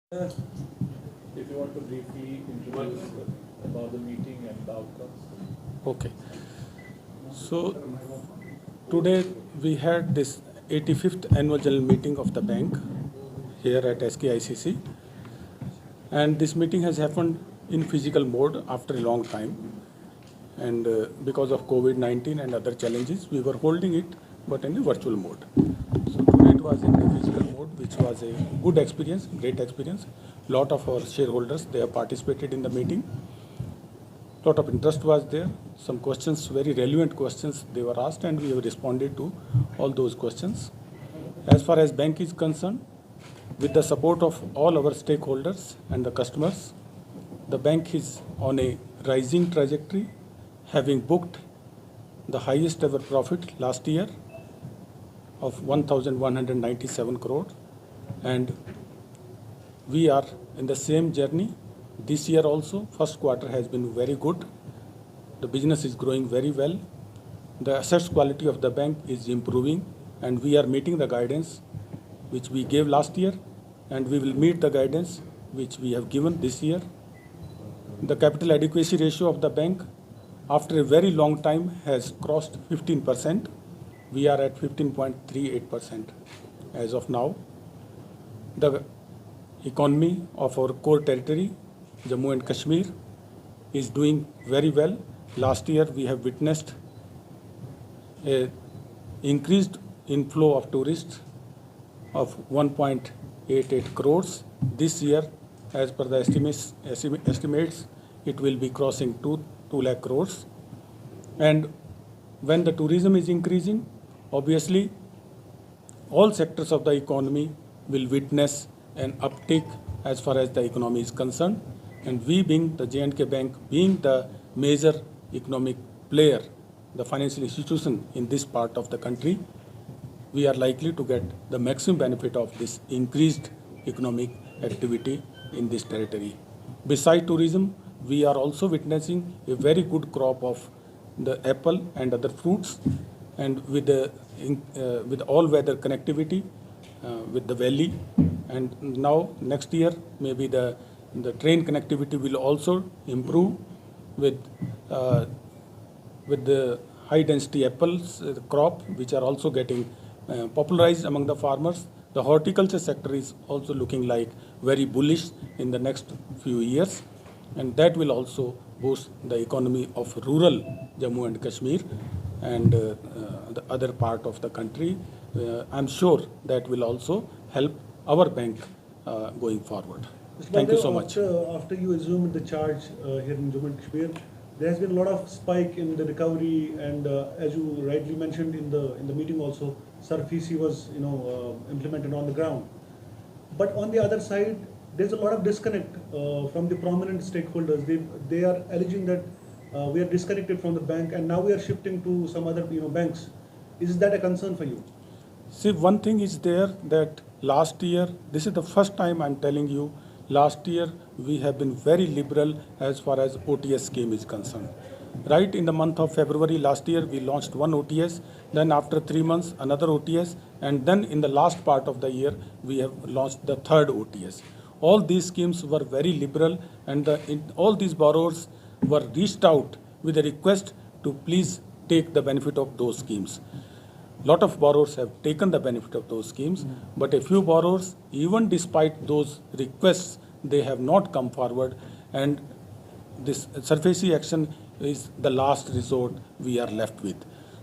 If you want to briefly introduce about the meeting and the outcomes. Okay. So today we had this 85th annual general meeting of the bank here at SKICC, and this meeting has happened in physical mode after a long time, and because of COVID-19 and other challenges we were holding it but in a virtual mode. So today it was in a physical mode, which was a good experience, great experience. Lot of our shareholders, they have participated in the meeting. Lot of interest was there. Some questions, very relevant questions they were asked, and we have responded to all those questions. As far as bank is concerned, with the support of all our stakeholders and the customers, the bank is on a rising trajectory, having booked the highest ever profit last year of 1,197 crore, and we are in the same journey. This year also, first quarter has been very good. The business is growing very well. The assets quality of the bank is improving, and we are meeting the guidance which we gave last year, and we will meet the guidance which we have given this year. The capital adequacy ratio of the bank, after a very long time, has crossed 15%. We are at 15.38% as of now. The economy of our core territory, Jammu and Kashmir, is doing very well. Last year we have witnessed a increased inflow of tourists of 1.88 crores. This year, as per the estimates, it will be crossing 2 lakh crores. And when the tourism is increasing, obviously all sectors of the economy will witness an uptick as far as the economy is concerned. And we, being the J&K Bank, being the major economic player, the financial institution in this part of the country, we are likely to get the maximum benefit of this increased economic activity in this territory. Besides tourism, we are also witnessing a very good crop of the apple and other fruits, and with all-weather connectivity with the valley. And now next year maybe the train connectivity will also improve with the high density apples crop, which are also getting popularized among the farmers. The horticulture sector is also looking like very bullish in the next few years, and that will also boost the economy of rural Jammu and Kashmir and the other part of the country. I'm sure that will also help our bank going forward. Mr. Thank you so Baldev, much. after you assumed the charge here in Jammu and Kashmir, there has been a lot of spike in the recovery, and as you rightly mentioned in the meeting also, SARFAESI was implemented on the ground. But on the other side, there's a lot of disconnect from the prominent stakeholders. They are alleging that we are disconnected from the bank, and now we are shifting to some other banks. Is that a concern for you? See, one thing is there that last year, this is the first time I'm telling you, last year we have been very liberal as far as OTS scheme is concerned. Right in the month of February last year, we launched one OTS, then after 3 months, another OTS, and then in the last part of the year, we have launched the third OTS. All these schemes were very liberal, and all these borrowers were reached out with a request to please take the benefit of those schemes. Lot of borrowers have taken the benefit of those schemes, but a few borrowers, even despite those requests, they have not come forward, and this SARFAESI action is the last resort we are left with.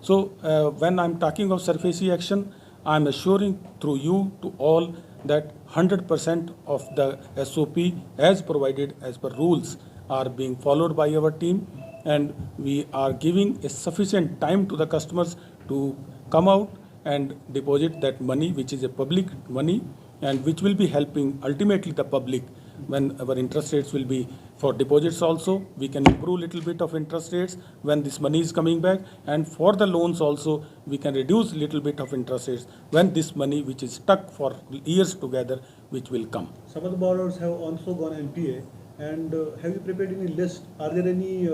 So when I'm talking of SARFAESI action, I'm assuring through you to all that 100% of the SOP as provided as per rules are being followed by our team, and we are giving a sufficient time to the customers to come out and deposit that money, which is a public money, and which will be helping ultimately the public when our interest rates will be for deposits also. We can improve little bit of interest rates when this money is coming back, and for the loans also we can reduce little bit of interest rates when this money which is stuck for years together, which will come. Some of the borrowers have also gone NPA. And have you prepared any list? Are there any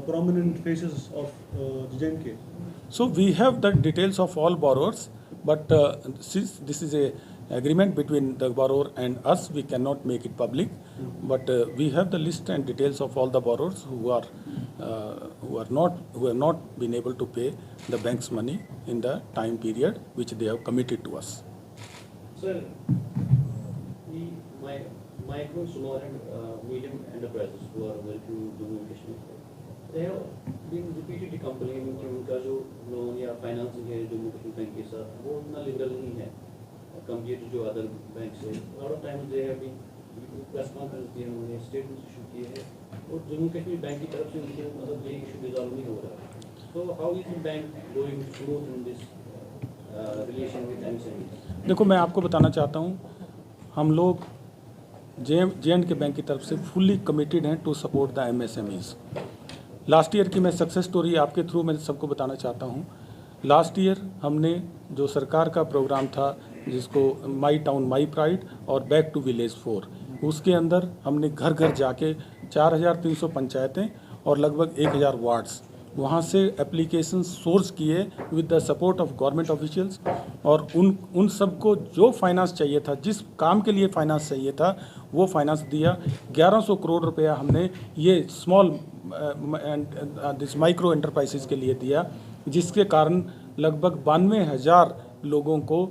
prominent faces of J&K? So we have the details of all borrowers, but since this is a agreement between the borrower and us. We cannot make it public, but we have the list and details of all the borrowers who have not been able to pay the bank's money in the time period which they have committed to us. Sir, the micro, small and medium enterprises who are working in Jammu and Kashmir, they have been repeatedly complaining कि उनका जो loan या financing है Jammu Kashmir bank के साथ वो उतना liberal नहीं है compared to जो अदर बैंक से. A lot of times they have been press conference दिए हैं, उन्होंने स्टेटमेंट इशू किए हैं और जम्मू कश्मीर बैंक की तरफ से उनके मतलब ये इशू रिजॉल्व नहीं हो रहा. So how is the bank going smooth in this relation with MSMEs? देखो, मैं आपको बताना चाहता हूँ, हम लोग J&K बैंक की तरफ से फुल्ली कमिटेड हैं to support the MSMEs. Last year की मैं सक्सेस स्टोरी आपके थ्रू मैं सबको बताना चाहता हूँ. लास्ट ईयर हमने जो सरकार का प्रोग्राम था जिसको माई टाउन माई प्राइड और बैक टू विलेज 4, उसके अंदर हमने घर घर जाके 4,300 पंचायतें और लगभग 1,000 वार्ड्स वहाँ से एप्लीकेशन सोर्स किए with the support of government officials, और उन सबको जो फाइनेंस चाहिए था, जिस काम के लिए फाइनेंस चाहिए था, वो फाइनेंस दिया. 1100 करोड़ रुपया हमने ये small and this micro enterprises के लिए दिया, जिसके कारण लगभग 92,000 लोगों को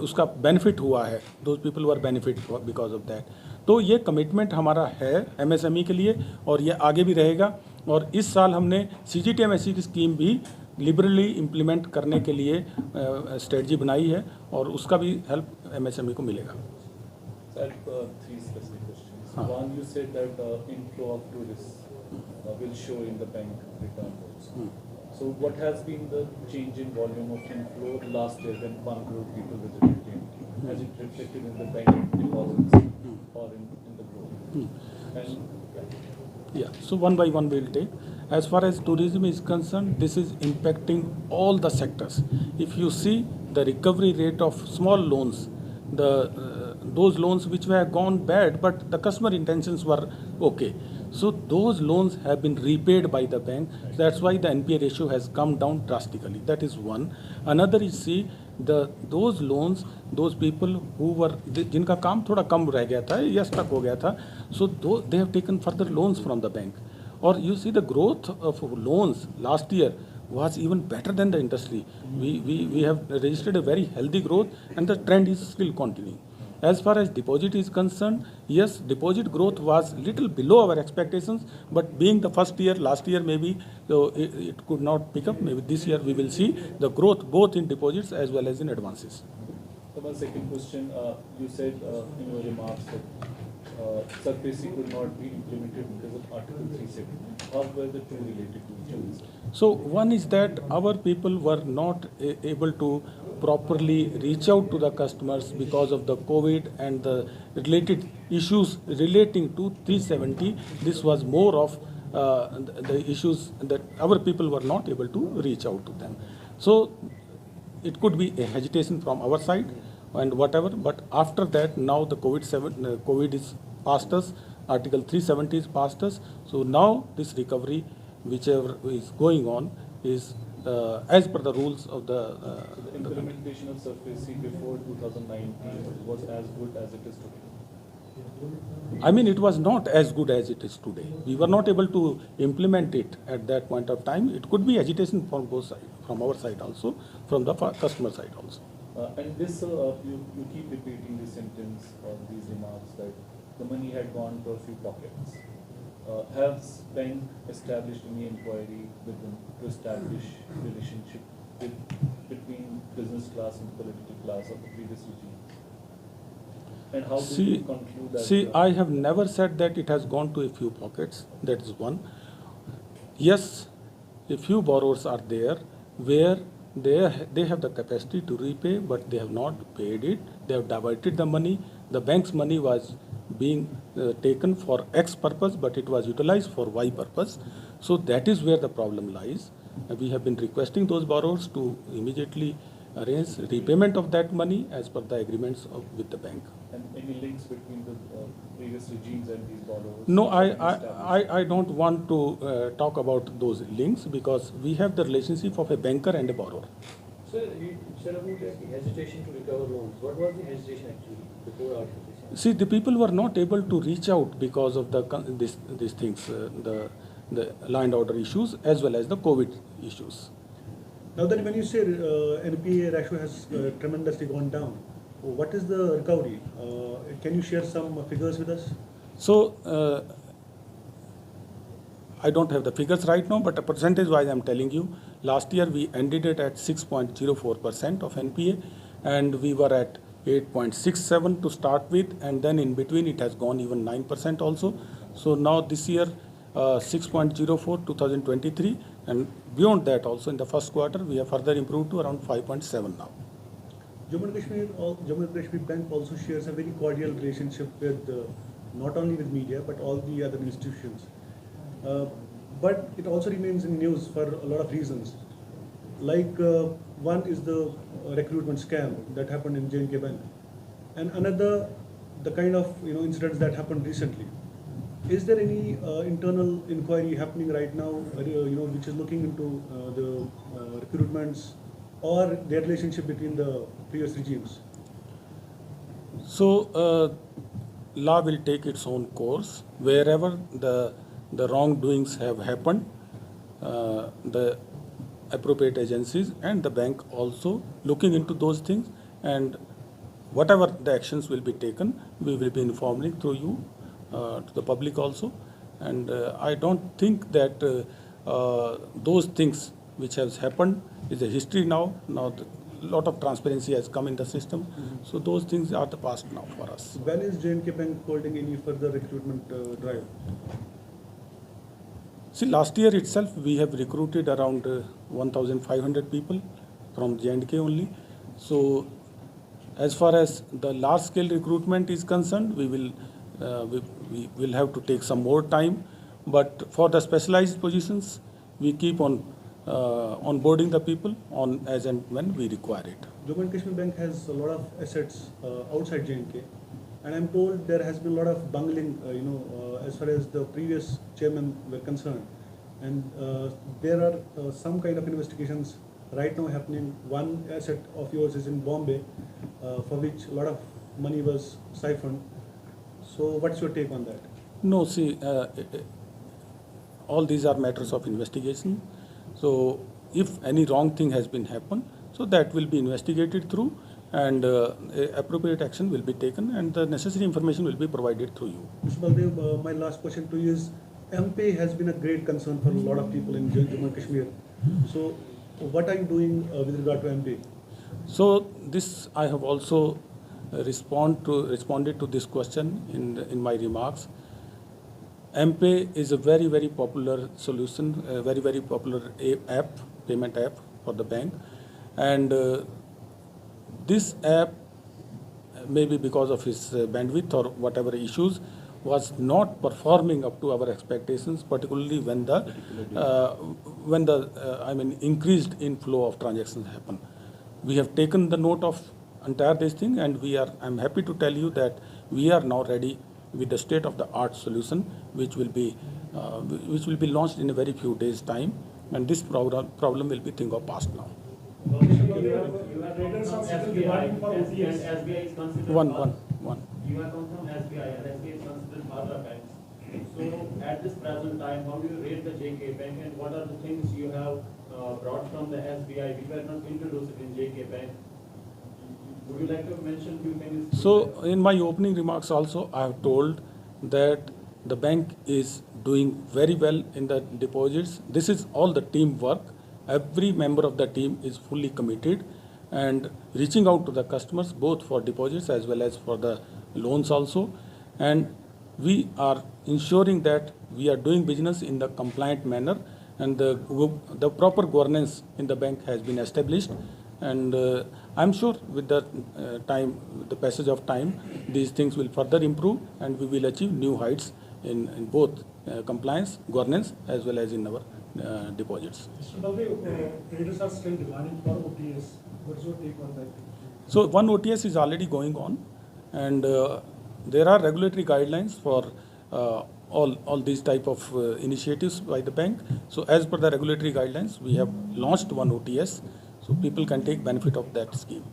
उसका बेनिफिट हुआ है. Those people were benefit because of that. तो ये कमिटमेंट हमारा है MSME के लिए और ये आगे भी रहेगा. और इस साल हमने CGTMSE की स्कीम भी लिबरली इम्प्लीमेंट करने के लिए स्ट्रेटजी बनाई है और उसका भी हेल्प MSME को मिलेगा. So I have 3 specific questions. One, you said that inflow of tourists will show in the bank return also. So what has been the change in volume of inflow last year when 1 crore people visited J&K? Has it reflected in the bank deposits or in the growth? And Yeah, so one by one we'll take. As far as tourism is concerned, this is impacting all the sectors. If you see the recovery rate of small loans, those loans which were gone bad, but the customer intentions were okay. So those loans have been repaid by the bank. That's why the NPA ratio has come down drastically. That is one. Another is see those loans, those people who were जिनका काम थोड़ा कम रह गया था या stuck हो गया था, so they have taken further loans from the bank. Or you see the growth of loans last year was even better than the industry. We have registered a very healthy growth and the trend is still continuing. As far as deposit is concerned, yes, deposit growth was little below our expectations, but being the first year, last year maybe so it could not pick up. Maybe this year we will see the growth both in deposits as well as in advances. so my second question, you said in your remarks that SARFAESI could not be implemented because of Article 370. How were the two related to each other? So one is that our people were not able to properly reach out to the customers because of the COVID and the related issues relating to 370. This was more of the issues that our people were not able to reach out to them. So it could be a hesitation from our side and whatever, but after that now the COVID is past us, Article 370 is past us. So now this recovery, whichever is going on, is as per the rules of the implementation of SARFAESI before 2019 was as good as it is today. I mean, it was not as good as it is today. We were not able to implement it at that point of time. It could be agitation from both sides, from our side also, from the customer side also. And this, you keep repeating this sentence or these remarks that the money had gone to a few pockets. Has bank established any inquiry with them to establish relationship between business class and political class of the previous regime? And how do you conclude that? See, I have never said that it has gone to a few pockets. That is one. Yes, a few borrowers are there where they have the capacity to repay, but they have not paid it. They have diverted the money. The bank's money was being taken for X purpose, but it was utilized for Y purpose. So that is where the problem lies. We have been requesting those borrowers to immediately arrange repayment of that money as per the agreements with the bank. And any links between the previous regimes and these borrowers? No, I don't want to talk about those links because we have the relationship of a banker and a borrower. Sir, Sir, about the hesitation to recover loans, what was the hesitation actually before our hesitation? See, the people were not able to reach out because of these things, the land order issues as well as the COVID issues. Now that when you say NPA ratio has tremendously gone down, what is the recovery? Can you share some figures with us? So, I don't have the figures right now, but percentage-wise, I'm telling you, last year we ended it at 6.04% of NPA, and we were at 8.67 to start with, and then in between it has gone even 9% also. So now this year, 6.04 2023, and beyond that also in the first quarter, we have further improved to around 5.7 now. Jammu and Kashmir Bank also shares a very cordial relationship with not only with media but all the other institutions. But it also remains in news for a lot of reasons. Like one is the recruitment scam that happened in J&K Bank, and another the kind of incidents that happened recently. Is there any internal inquiry happening right now, which is looking into the recruitments or their relationship between the previous regimes? So, law will take its own course. Wherever the wrongdoings have happened, the appropriate agencies and the bank also looking into those things, and whatever the actions will be taken, we will be informing through you to the public also. And I don't think that those things which has happened is a history now. Now a lot of transparency has come in the system. So those things are the past now for us. When is J&K Bank holding any further recruitment drive? See, last year itself we have recruited around 1,500 people from J&K only. So as far as the large scale recruitment is concerned, we will have to take some more time. But for the specialized positions, we keep on onboarding the people on as and when we require it. Jammu and Kashmir Bank has a lot of assets outside J&K, and I'm told there has been a lot of bungling, as far as the previous chairman were concerned. And there are some kind of investigations right now happening. One asset of yours is in Bombay, for which a lot of money was siphoned. So what's your take on that? No, see, all these are matters of investigation. So if any wrong thing has been happened, so that will be investigated through, and appropriate action will be taken, and the necessary information will be provided through you. Mr. Baldev, my last question to you is, MPay has been a great concern for a lot of people in Jammu and Kashmir. So what are you doing with regard to MPay? So this I have also responded to this question in my remarks. MPay is a very, very popular solution, a very, very popular app, payment app for the bank. And this app, maybe because of its bandwidth or whatever issues, was not performing up to our expectations, particularly when the increased inflow of transactions happen. We have taken the note of entire this thing, and I'm happy to tell you that we are now ready with the state-of-the-art solution, which will be launched in a very few days' time, and this problem will be thing of past now. You have come from SBI, and SBI is considered One. You have come from SBI, and SBI is considered other banks. So at this present time, how do you rate the J&K Bank, and what are the things you have brought from the SBI which were not introduced in J&K Bank? Would you like to mention few things? So in my opening remarks also, I have told that the bank is doing very well in the deposits. This is all the teamwork. Every member of the team is fully committed and reaching out to the customers, both for deposits as well as for the loans also. And we are ensuring that we are doing business in the compliant manner, and the proper governance in the bank has been established. And I'm sure with the passage of time, these things will further improve, and we will achieve new heights in both compliance, governance, as well as in our deposits. Mr. Baldev, traders are still demanding for OTS. What's your take on that? So one OTS is already going on, and there are regulatory guidelines for all these type of initiatives by the bank. So as per the regulatory guidelines, we have launched one OTS. So people can take benefit of that scheme.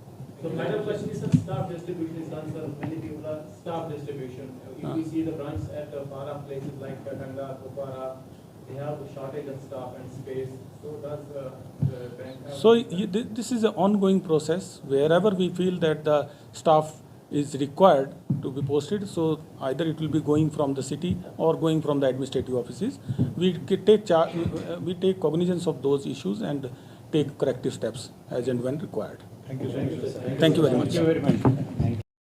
So final question is, sir, staff distribution is concerned. Many people are staff distribution. If we see the branch at far off places like Katanga, Kupara, they have a shortage of staff and space. So does the bank have? So this is an ongoing process. Wherever we feel that the staff is required to be posted, so either it will be going from the city or going from the administrative offices. We take cognizance of those issues and take corrective steps as and when required. Thank you so much. Thank you very much. Thank you very much.